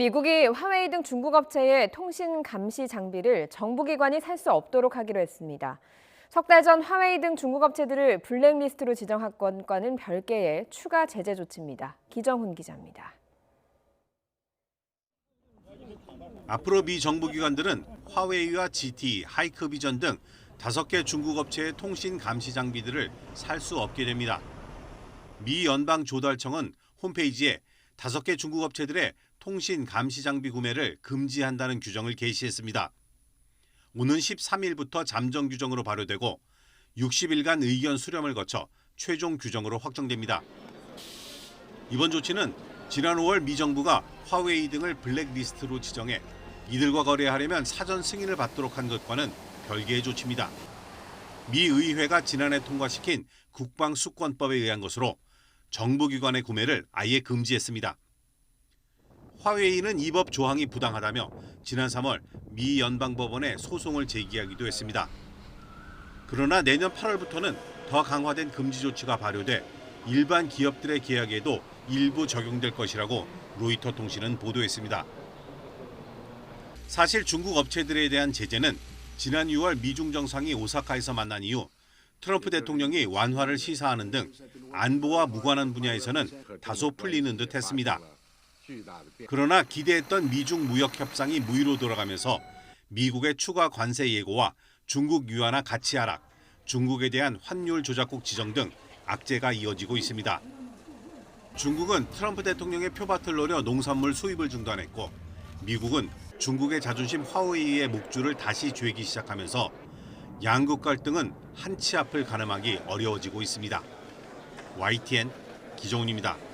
미국이 화웨이 등 중국 업체의 통신 감시 장비를 정부기관이 살 수 없도록 하기로 했습니다. 석 달 전 화웨이 등 중국 업체들을 블랙리스트로 지정한 건과는 별개의 추가 제재 조치입니다. 기정훈 기자입니다. 앞으로 미 정부기관들은 화웨이와 GT, 하이크비전 등 5개 중국 업체의 통신 감시 장비들을 살 수 없게 됩니다. 미 연방조달청은 홈페이지에 5개 중국 업체들의 통신 감시 장비 구매를 금지한다는 규정을 게시했습니다. 오는 13일부터 잠정 규정으로 발효되고 60일간 의견 수렴을 거쳐 최종 규정으로 확정됩니다. 이번 조치는 지난 5월 미 정부가 화웨이 등을 블랙리스트로 지정해 이들과 거래하려면 사전 승인을 받도록 한 것과는 별개의 조치입니다. 미 의회가 지난해 통과시킨 국방수권법에 의한 것으로 정부기관의 구매를 아예 금지했습니다. 화웨이는 이 법 조항이 부당하다며 지난 3월 미 연방법원에 소송을 제기하기도 했습니다. 그러나 내년 8월부터는 더 강화된 금지 조치가 발효돼 일반 기업들의 계약에도 일부 적용될 것이라고 로이터 통신은 보도했습니다. 사실 중국 업체들에 대한 제재는 지난 6월 미중 정상이 오사카에서 만난 이후 트럼프 대통령이 완화를 시사하는 등 안보와 무관한 분야에서는 다소 풀리는 듯 했습니다. 그러나 기대했던 미중 무역 협상이 무위로 돌아가면서 미국의 추가 관세 예고와 중국 유안화 가치 하락, 중국에 대한 환율 조작국 지정 등 악재가 이어지고 있습니다. 중국은 트럼프 대통령의 표밭을 노려 농산물 수입을 중단했고 미국은 중국의 자존심 화웨이의 목줄을 다시 죄기 시작하면서 양국 갈등은 한치 앞을 가늠하기 어려워지고 있습니다. YTN 기정훈입니다.